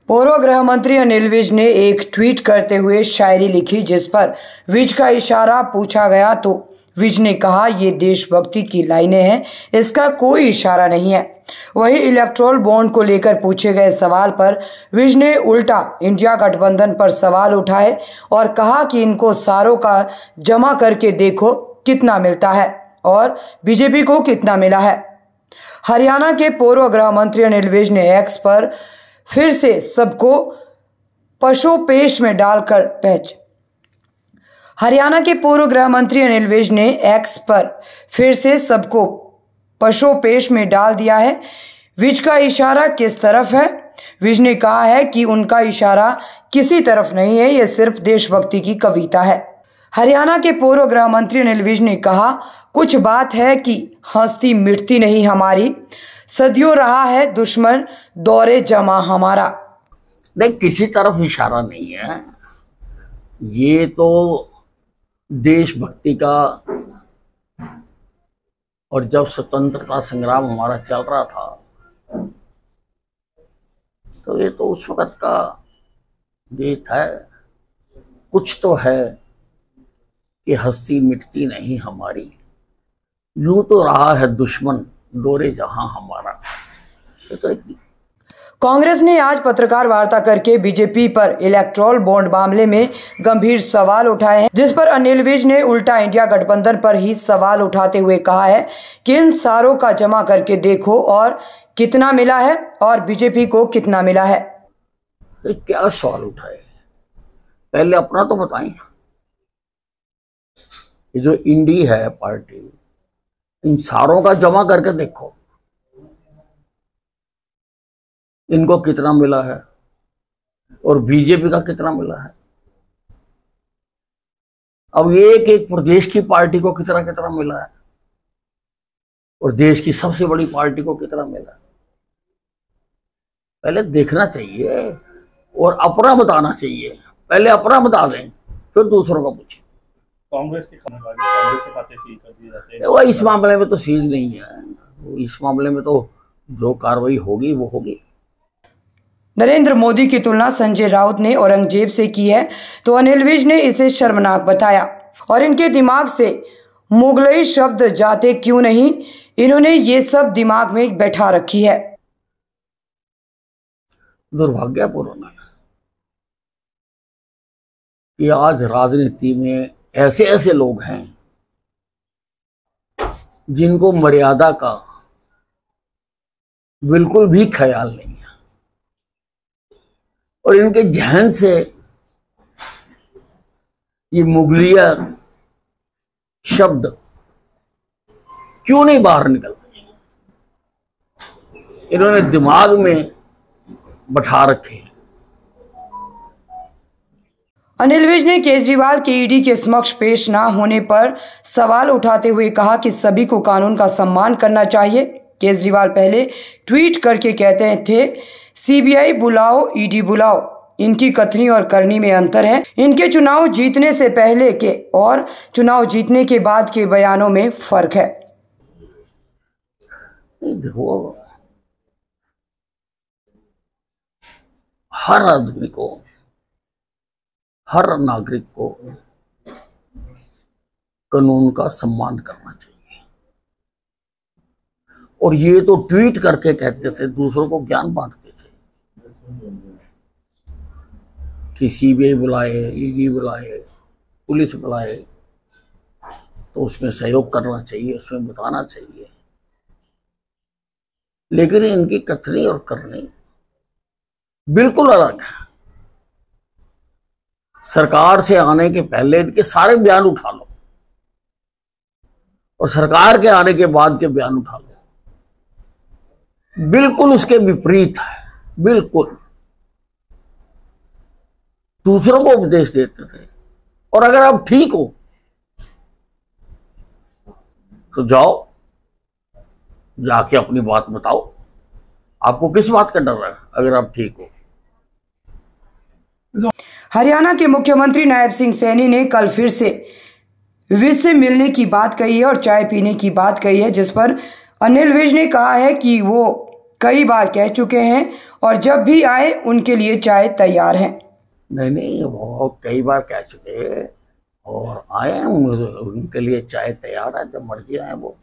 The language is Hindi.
पूर्व गृह मंत्री अनिल विज ने एक ट्वीट करते हुए शायरी लिखी, जिस पर विज का इशारा पूछा गया तो विज ने कहा, ये देशभक्ति की लाइनें हैं, इसका कोई इशारा नहीं है। वही इलेक्टोरल बॉन्ड को लेकर पूछे गए सवाल पर विज ने उल्टा इंडिया गठबंधन पर सवाल उठाए और कहा कि इनको सारों का जमा करके देखो कितना मिलता है और बीजेपी को कितना मिला है। हरियाणा के पूर्व गृह मंत्री अनिल विज ने एक्स पर फिर से सबको पशोपेश में डालकर हरियाणा के पूर्व गृह मंत्री अनिल विज ने एक्स पर फिर से सबको पशोपेश में डाल दिया है। विज का इशारा किस तरफ है? विज ने कहा है कि उनका इशारा किसी तरफ नहीं है, यह सिर्फ देशभक्ति की कविता है। हरियाणा के पूर्व गृह मंत्री अनिल विज ने कहा, कुछ बात है कि हस्ती मिटती नहीं हमारी, सदियों रहा है दुश्मन दौरे जमा हमारा। नहीं, किसी तरफ इशारा नहीं है, ये तो देशभक्ति का, और जब स्वतंत्रता संग्राम हमारा चल रहा था तो ये तो उस वक्त का गीत है। कुछ तो है कि हस्ती मिटती नहीं हमारी, यूं तो रहा है दुश्मन दौरे जहां हमारा। तो कांग्रेस ने आज पत्रकार वार्ता करके बीजेपी पर इलेक्टोरल बॉन्ड मामले में गंभीर सवाल उठाए हैं, जिस पर अनिल विज ने उल्टा इंडिया गठबंधन पर ही सवाल उठाते हुए कहा है कि इन सारों का जमा करके देखो और कितना मिला है और बीजेपी को कितना मिला है। क्या सवाल उठाए, पहले अपना तो बताएं। ये जो इंडी है पार्टी, इन सारों का जमा करके देखो इनको कितना मिला है और बीजेपी का कितना मिला है। अब एक एक प्रदेश की पार्टी को कितना कितना मिला है और देश की सबसे बड़ी पार्टी को कितना मिला है, पहले देखना चाहिए और अपना बताना चाहिए। पहले अपना बता दें फिर दूसरों का पूछें। कांग्रेस के खाते सीज कर दिए जाते हैं। वो इस मामले में तो सीज नहीं है, इस मामले में तो जो कार्रवाई होगी वो होगी। नरेंद्र मोदी की तुलना संजय राउत ने औरंगजेब से की है तो अनिल विज ने इसे शर्मनाक बताया और इनके दिमाग से मुगलई शब्द जाते क्यों नहीं, इन्होंने ये सब दिमाग में बैठा रखी है। दुर्भाग्यपूर्ण है कि आज राजनीति में ऐसे ऐसे लोग हैं जिनको मर्यादा का बिल्कुल भी ख्याल नहीं है और इनके जहन से ये मुगलिया शब्द क्यों नहीं बाहर निकलते, इन्होंने दिमाग में बैठा रखे। अनिल विज ने केजरीवाल के ईडी के समक्ष पेश न होने पर सवाल उठाते हुए कहा कि सभी को कानून का सम्मान करना चाहिए। केजरीवाल पहले ट्वीट करके कहते थे, सीबीआई बुलाओ ईडी बुलाओ, इनकी कथनी और करनी में अंतर है। इनके चुनाव जीतने से पहले के और चुनाव जीतने के बाद के बयानों में फर्क है। देखो, हर आदमी को, हर नागरिक को कानून का सम्मान करना चाहिए और ये तो ट्वीट करके कहते थे, दूसरों को ज्ञान बांटते थे कि सीबीआई बुलाए, ईडी बुलाए, पुलिस बुलाए तो उसमें सहयोग करना चाहिए, उसमें बताना चाहिए। लेकिन इनकी कथनी और करनी बिल्कुल अलग है। सरकार से आने के पहले इनके सारे बयान उठा लो और सरकार के आने के बाद के बयान उठा लो, बिल्कुल उसके विपरीत है। बिल्कुल दूसरों को उपदेश देते थे और अगर आप ठीक हो तो जाओ जाके अपनी बात बताओ, आपको किस बात का डर है अगर आप ठीक हो। हरियाणा के मुख्यमंत्री नायब सिंह सैनी ने कल फिर से विज से मिलने की बात कही है और चाय पीने की बात कही है, जिस पर अनिल विज ने कहा है कि वो कई बार कह चुके हैं और जब भी आए उनके लिए चाय तैयार है। नहीं, वो कई बार कह चुके और आए हैं, उनके लिए चाय तैयार है, जब मर्जी आए वो।